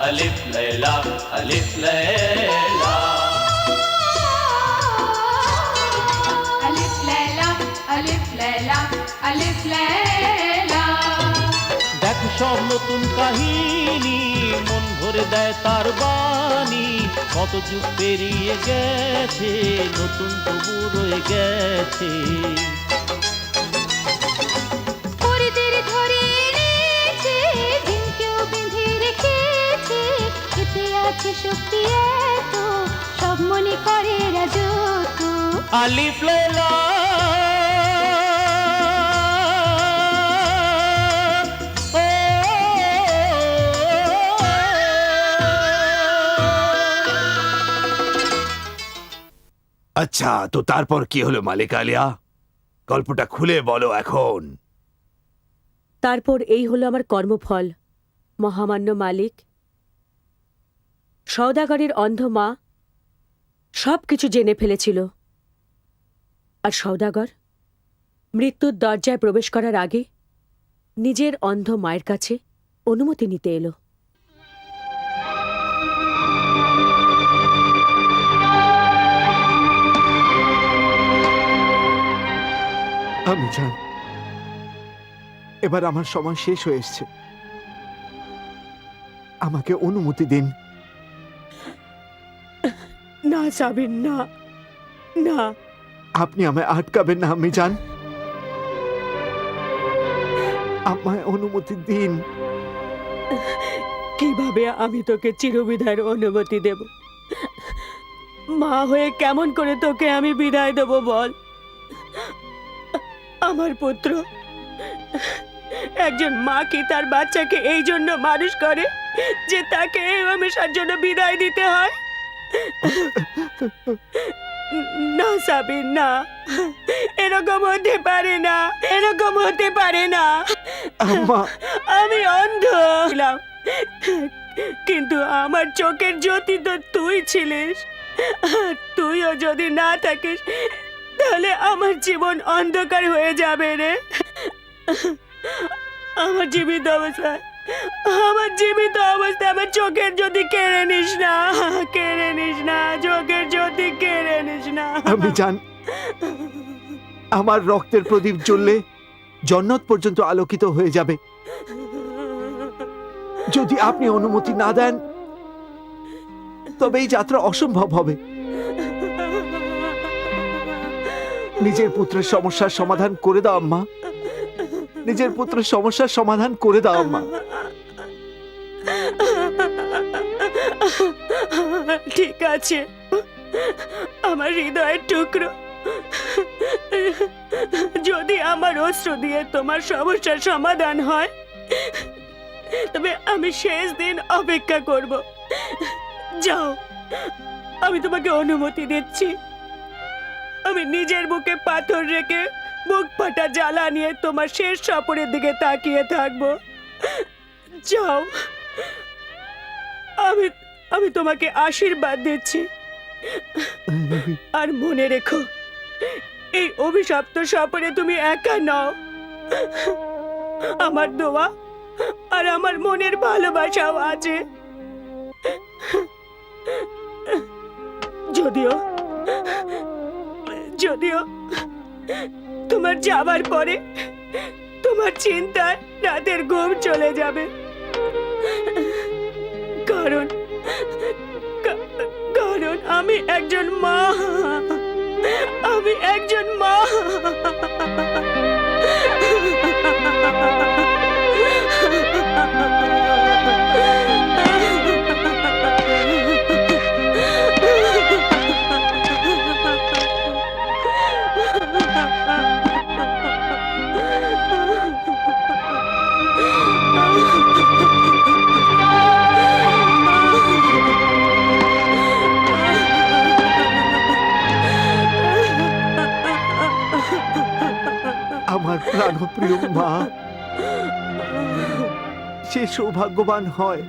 अलिफ लैला अलिफ लैला अलिफ लैला अलिफ लैला अलिफ लैला। দেখ সব নতুন কাহিনী মন ভরে দেয় তার বাণী কত যুগ পেরিয়ে গেছে নতুন তবু রয়ে গেছে পরিদের ধরে এনেছে ঝিমকেও বেঁধে রেখেছে এতে আছে শক্তি এত সব মনে করে রাজত্ব। আলিফ লায়লা আচ্ছা তো তারপর কি হলো মালিক আলিয়া গল্পটা খুলে বলো এখন। তারপর এই হলো আমার কর্মফল মহামান্য মালিক। সওদাগরের অন্ধ মা সব কিছু জেনে ফেলেছিল আর সওদাগর মৃত্যুর দরজায় প্রবেশ করার আগে নিজের অন্ধ মায়ের কাছে অনুমতি নিতে এলো। আমি জান এবার আমার সময় শেষ হয়ে এসছে আমাকে অনুমতি দিন। না সাবির না না আপনি আমায় আটকাবেন না আমি জান আমায় অনুমতি দিন। কিভাবে আমি তোকে চিরবিদায়ের অনুমতি দেব? মা হয়ে কেমন করে তোকে আমি বিদায় দেব বল? আমার পুত্র একজন মা কি তার বাচ্চাকে এই জন্য মানুষ করে যে তাকে এই হামেশার জন্য বিদায় দিতে হয়? না সাবির না এরকম হতে পারে না এরকম হতে পারে না। আম্মা আমি অন্ধ ছিলাম কিন্তু আমার চোখের জ্যোতি তো তুই ছিলিস। তুইও যদি না থাকিস তাহলে আমার জীবন অন্ধকার হয়ে যাবে রে। আমার জীবিত অবস্থায় আমার চোখের জ্যোতি কেড়ে নিস না চোখের জ্যোতি কেড়ে নিস না। আমি জান আমার রক্তের প্রদীপ জ্বললে জন্নত পর্যন্ত আলোকিত হয়ে যাবে। যদি আপনি অনুমতি না দেন তবে এই যাত্রা অসম্ভব হবে। নিজের পুত্রের সমস্যার সমাধান করে দাও আম্মা নিজের পুত্রের সমস্যার সমাধান করে দাও আম্মা। ঠিক আছে আমার হৃদয়ের টুকরো যদি আমার অস্ত্র দিয়ে তোমার সমস্যার সমাধান হয় তবে আমি শেষ দিন অপেক্ষা করব। যাও আমি তোমাকে অনুমতি দিচ্ছি। আমি নিজের বুকে পাথর রেখে বুক ফাটা জ্বালা নিয়ে তোমার শেষ সফরের দিকে তাকিয়ে থাকবো। যাও আমি তোমাকে আশীর্বাদ দিচ্ছি। আর মনে রেখো এই অভিশপ্ত সফরে তুমি একা নও। আমার দোয়া আর আমার মনের ভালোবাসাও আছে। যদিও তোমার যাবার পরে তোমার চিন্তায় রাতের ঘুম চলে যাবে কারণ আমি একজন মা। আমার প্রাণপ্রিয় মা সে সৌভাগ্যবান হয়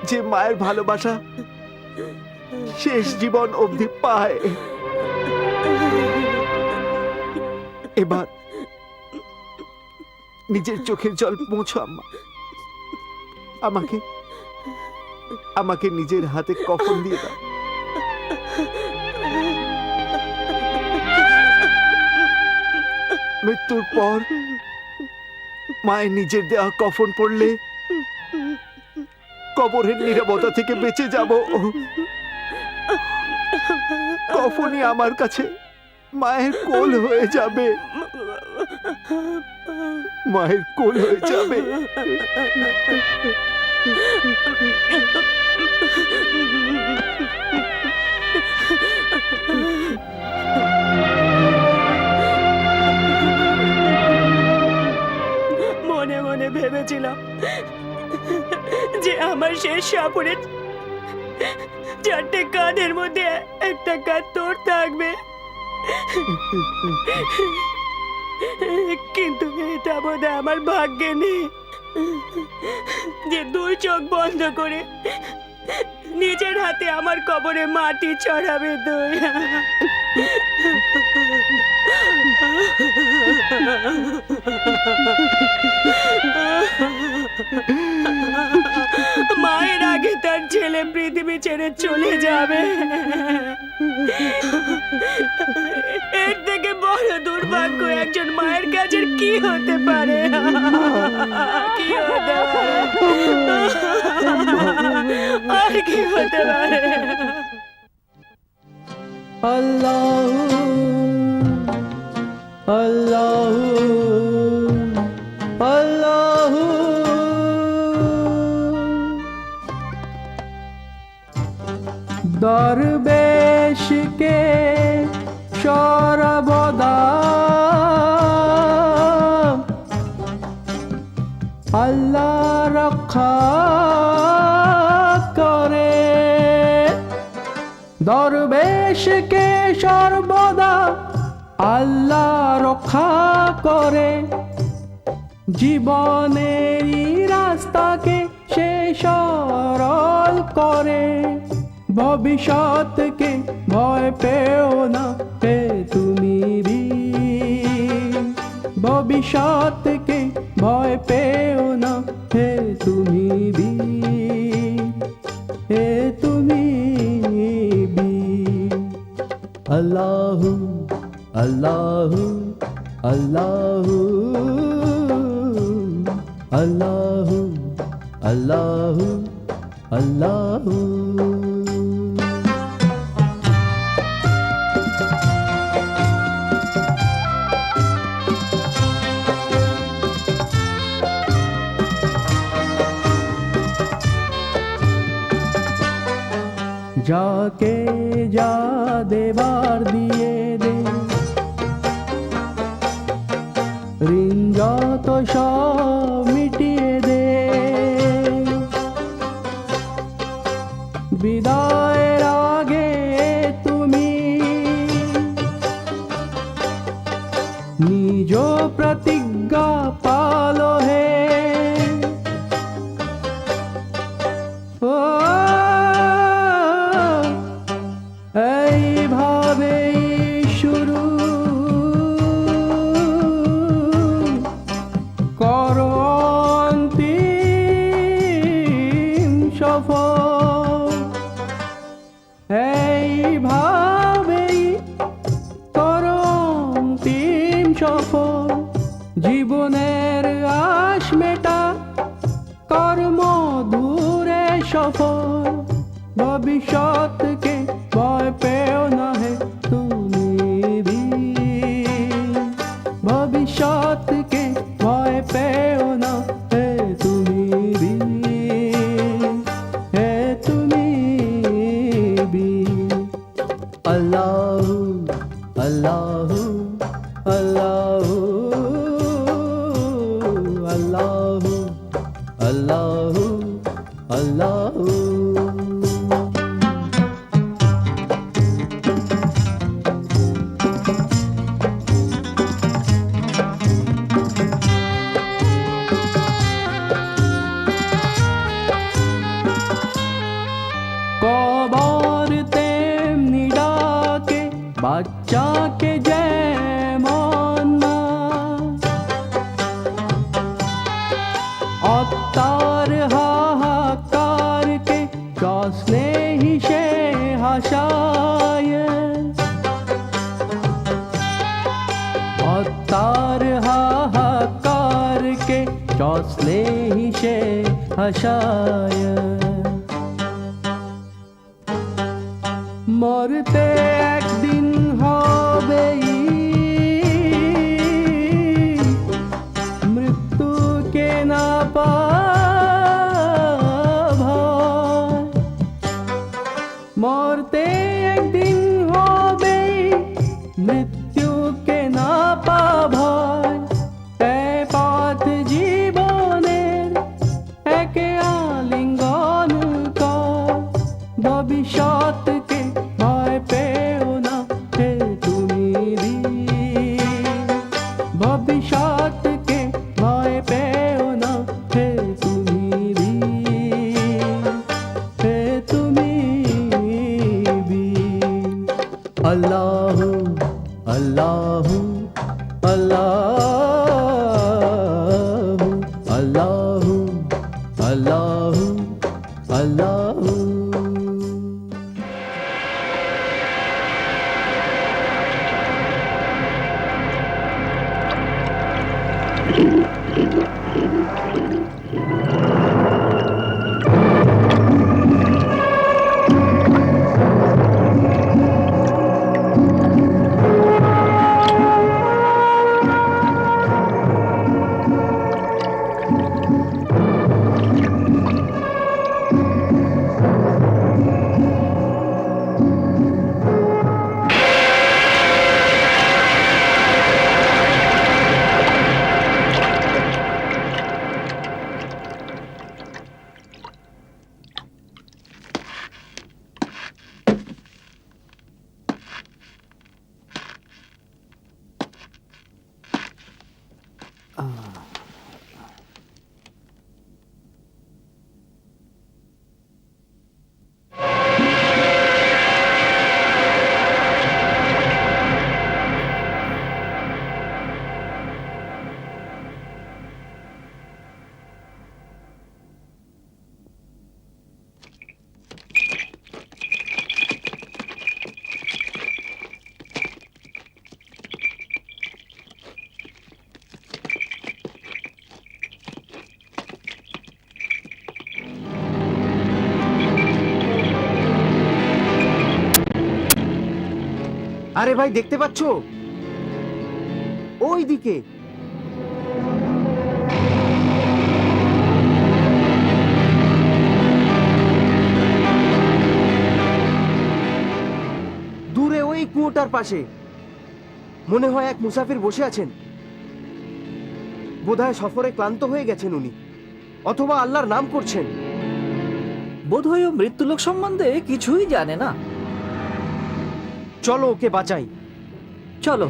যে মায়ের ভালোবাসা শেষ জীবন অবধি পায়। এবার নিজের চোখের জল মুছো আম্মা। আমাকে নিজের হাতে কফন দিয়ে দাও। মৃত্যুর পর মায়ের নিজের দেওয়া কফন পড়লে কবরের নীরবতা থেকে বেঁচে যাব। কফনই আমার কাছে মায়ের কোল হয়ে যাবে, মায়ের কোল হয়ে যাবে। মনে মনে ভেবেছিলাম যে আমার শেষ সাপুরে 4টে কাঁধের মধ্যে একটা কাঁধ তোর থাকবে, কিন্তু এটা বোধহয় আমার ভাগ্যে নেই যে 2 চোখ বন্ধ করে নিজের হাতে আমার কবরে মাটি চড়াবে তুই। মায়ের আগে তার ছেলে পৃথিবী ছেড়ে চলে যাবে, এর থেকে বড় দুর্ভাগ্য একজন মায়ের কাছে কি হতে পারে? কি হতে পারে? আর কি হতে পারে? আল্লাহু আল্লাহু আল্লাহু দরবেশকে সর্বদা আল্লাহ রক্ষা করে, দরবেশকে সর্বদা আল্লাহ রক্ষা করে, জীবনের রাস্তাকে সে সরল করে। ভবিষ্যৎকে ভয় পেও না হে তুমি বীর, ভবিষ্যৎকে ভয় পেও না হে তুমি বীর, হে তুমি বীর। আল্লাহু আল্লাহু আল্লাহু আল্লাহু আল্লাহু আল্লাহু। যাকে যা দেবার দিয়ে দে, ঋণ যত সব মিটিয়ে দে, বিদায়ের আগে তুমি নিজ প্রতিজ্ঞা পালো হে। ও এইভাবেই শুরু করো অন্তিম সফর, এইভাবেই করো অন্তিম সফর। জীবনের আশ মেটা কর্ম দূরে সফর, ভবিষ্যৎকে ভয় পেও না হে তুমি বীর, ভবিষ্যৎকে ভয় পেও না হে তুমি বীর, হে তুমি বীর। আল্লাহু আল্লাহু আল্লাহু আল্লাহু আল্লাহু আল্লাহু। কবর তেমনি ডাকে বাচ্চাকে যেমন মা, হত্যার হাহাকারকে সশ্লেষে হাসায় মরতে একদিন হবেই মৃত্যুকে না পাভায় মরতে একদিন হবেই মৃত্যুকে না পাভায় এ পথ জীবনের একে আলিঙ্গন কর ভবিষ্যৎকে ভয় পেও না হে তুমি বীর ভবিষ্যৎকে ভয় পেও না হে তুমি বীর হে তুমি বীর আল্লাহ আল্লাহ আল্লাহ আল্লাহ আল্লাহ আল্লাহ আরে ভাই দেখতে পাচ্ছ ওই দিকে দূরে ওই কুয়োটার পাশে মনে হয় এক মুসাফির বসে আছেন বোধহয় সফরে ক্লান্ত হয়ে গেছেন উনি অথবা আল্লাহর নাম করছেন বোধহয় ও মৃত্যুলোক সম্বন্ধে কিছুই জানে না। চলো ওকে বাঁচাই চলো।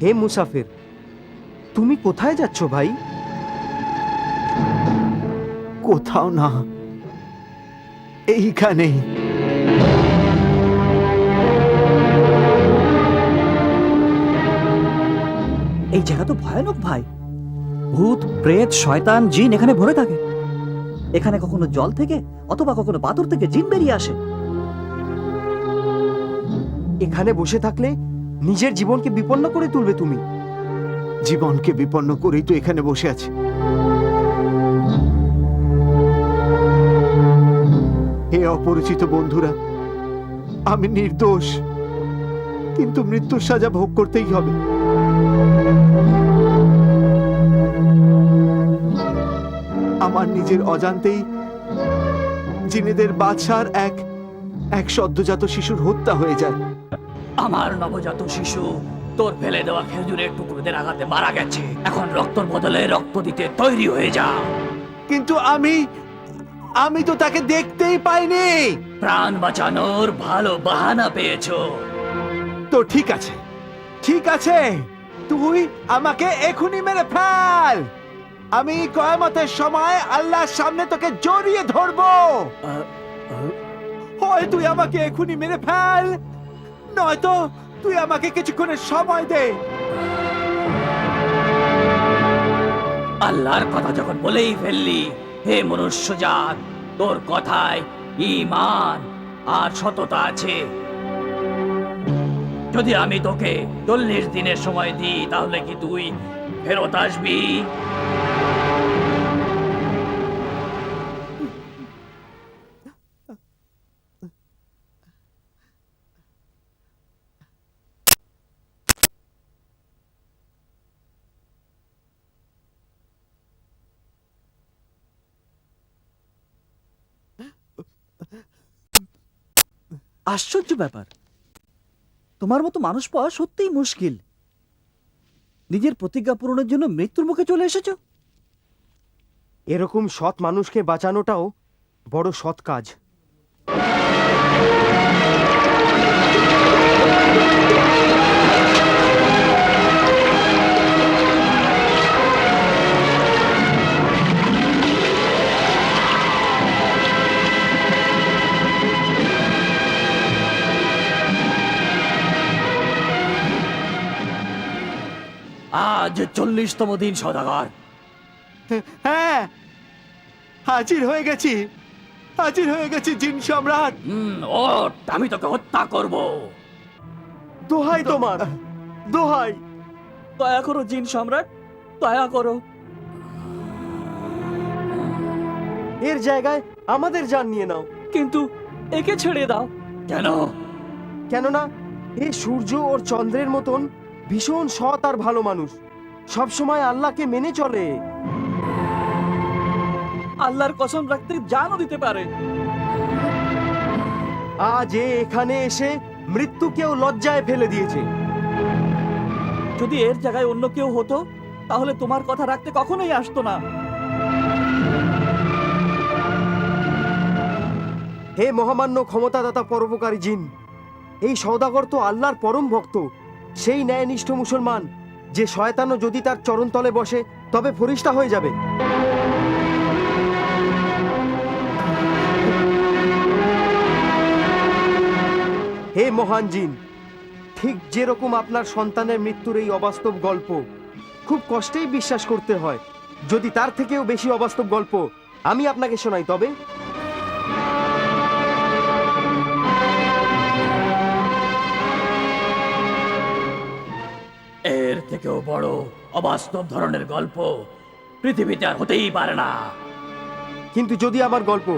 হে মুসাফির তুমি কোথায় যাচ্ছ ভাই কোথাও না, এইখানেই। এই জায়গা তো ভয়ানক ভাই, ভূত প্রেত শয়তান জিন এখানে ভরে থাকে। এখানে কখনো জল থেকে অথবা কখনো পাথর থেকে জিন বেরিয়ে আসে। এখানে বসে থাকলে নিজের জীবনকে বিপন্ন করে তুলবে তুমি। জীবনকে বিপন্ন করেই তো এখানে বসে আছি। হে অপরিচিত বন্ধুরা, আমি নির্দোষ, কিন্তু মৃত্যুর সাজা ভোগ করতেই হবে। আমার নিজের অজান্তেই জিনেদের বাদশার এক সদ্যজাত শিশুর হত্যা হয়ে যায়। আমার নবজাত শিশু তোর ফেলে দেওয়া খেজুরের টুকরোদের আঘাতে মারা গেছে। এখন রক্তর বদলে রক্ত দিতে তৈরি হয়ে যা। কিন্তু আমি তো তাকে দেখতেই পাইনি। প্রাণ বাঁচানোর ভালো বাহানা পেয়েছো। তো ঠিক আছে, ঠিক আছে, তুই আমাকে এখনই মেরে ফেল। আমি কিয়ামতের সময় আল্লাহর সামনে তোকে জড়িয়ে ধরবো। হয় তুই আমাকে এখনই মেরে ফেল, নয়তো তুই আমাকে কিছুক্ষণের সময় দে। আল্লাহর কথা যখন বলেই ফেললি, হে মনুষ্যজাত, তোর কথায় ঈমান আর সততা আছে। যদি আমি তোকে 40 দিনের সময় দিই, তাহলে কি তুই ফেরত আসবি? আশ্চর্য ব্যাপার, তোমার মতো মানুষ পাওয়া সত্যিই মুশকিল। নিজের প্রতিজ্ঞা পূরণের জন্য মৃত্যুর মুখে চলে এসেছো। এরকম সৎ মানুষকে বাঁচানোটাও বড় সৎ কাজ। আজ 40তম দিন সওদাগর। হ্যাঁ, হাজির হয়ে গেছি, হাজির হয়ে গেছি জিন সম্রাট। ওঠ, আমি তোকে হত্যা করব। দোহাই তোমার, দোহাই। দয়া করো জিন সম্রাট, দয়া করো। এর জায়গায় আমাদের জান নিয়ে নাও। কিন্তু একে ছেড়ে দাও। কেন? কেননা এ সূর্য ওর চন্দ্রের মতন ভীষণ সৎ আর ভালো মানুষ, সবসময় আল্লাহকে মেনে চলে। আল্লাহর কসম রাখতে জানও দিতে পারে। আজ এখানে এসে মৃত্যুকেও লজ্জায় ফেলে দিয়েছে। যদি এর জায়গায় অন্য কেউ হতো, তাহলে তোমার কথা রাখতে কখনোই আসতো না। হে মহামান্য ক্ষমতাদাতা পরোপকারী জিন, এই সওদাগর তো আল্লাহর পরম ভক্ত, সেই ন্যায়নিষ্ঠ মুসলমান যে শয়তানও যদি তার চরণতলে বসে তবে ফরিস্তা হয়ে যাবে। হে মহান জিন, ঠিক যেরকম আপনার সন্তানের মৃত্যুর এই অবাস্তব গল্প খুব কষ্টেই বিশ্বাস করতে হয়, যদি তার থেকেও বেশি অবাস্তব গল্প আমি আপনাকে শোনাই, তবে এর থেকেও বড় অবাস্তব ধরনের গল্প পৃথিবীতে আর হতেই পারে না। কিন্তু যদি আমার গল্প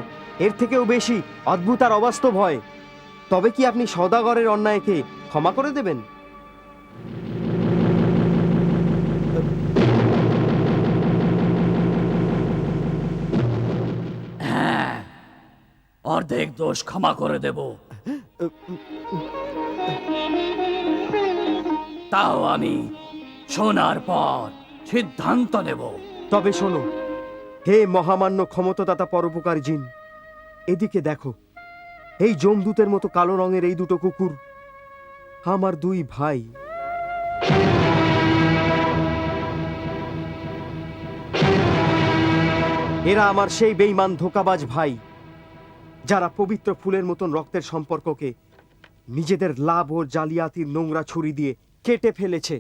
এর থেকেও বেশি অদ্ভুত আর অবাস্তব হয়, তবে কি আপনি সওদাগরের অন্যায়কে ক্ষমা করে দেবেন? হ্যাঁ, অর্ধেক দোষ ক্ষমা করে দেব। তাও আমি শোনার পর সিদ্ধান্ত নেব। তবে শোনো, হে মহামান্য ক্ষমতাদাতা পরোপকারী জিন, এদিকে দেখো। এই যমদূতের মতো কালো রঙের এই দুটো কুকুর আমার দুই ভাই। এরা আমার সেই বেঈমান ধোঁকাবাজ ভাই, যারা পবিত্র ফুলের মতন রক্তের সম্পর্ককে নিজেদের লাভ ও জালিয়াতির নোংরা ছুরি দিয়ে কেটে ফেলেছে।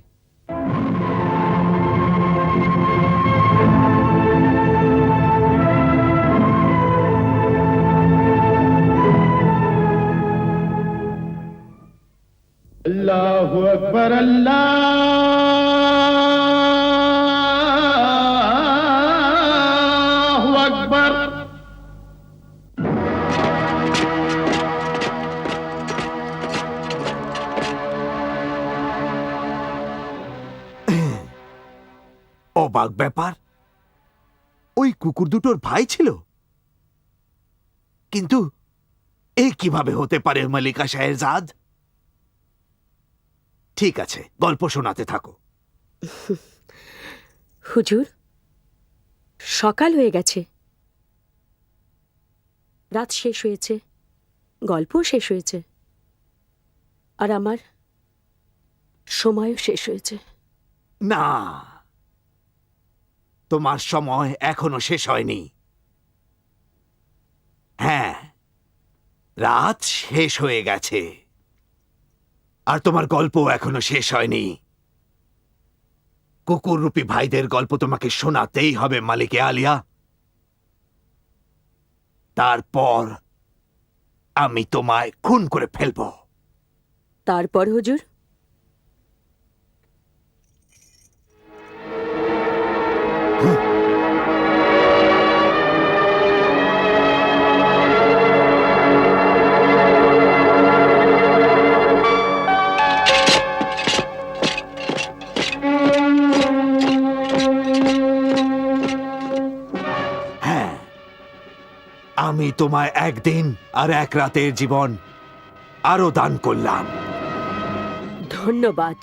अल्लाहु अकबर अल्लाहु अकबर। অবাক ব্যাপার, ওই কুকুর দুটোর ভাই ছিল, কিন্তু এ কিভাবে হতে পারে মালিকা শাহেরজাদ? ঠিক আছে, গল্প শোনাতে থাকো। হুজুর, সকাল হয়ে গেছে, রাত শেষ হয়েছে, গল্পও শেষ হয়েছে, আর আমার সময়ও শেষ হয়েছে। না, তোমার সময় এখনো শেষ হয়নি। হ্যাঁ, রাত শেষ হয়ে গেছে, আর তোমার গল্প এখনো শেষ হয়নি। কুকুররূপী ভাইদের গল্প তোমাকে শোনাতেই হবে মালিকে আলিয়া। তারপর আমি তোমায় খুন করে ফেলব। তারপর হুজুর? হ্যাঁ, আমি তোমায় একদিন আর এক রাতের জীবন আরো দান করলাম। ধন্যবাদ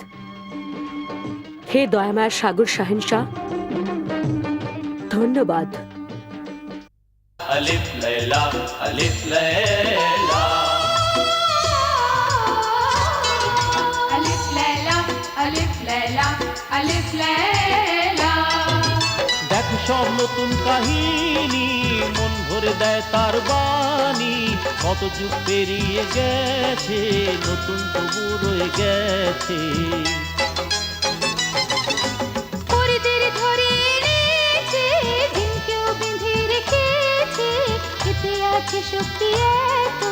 হে দয়াময় সাগর শাহেনশাহ, ধন্যবাদ। अलिफ लैला अलिफ लैला अलिफ लैला अलिफ लैला अलिफ लैला। দেখো সব নতুন কাহিনী, মন ভরে দেয় তার বাণী। কত যুগ পেরিয়ে গেছে, নতুন তবু রয়ে গেছে। পরিদের ধরে এনেছে, জিনকেও বেঁধে রেখেছে। এতে আছে শক্তি এত,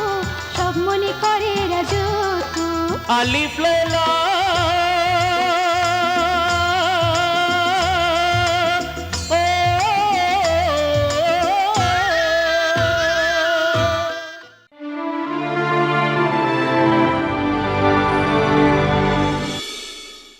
সব মনে করে রাজত্ব। আলিফ লাইলা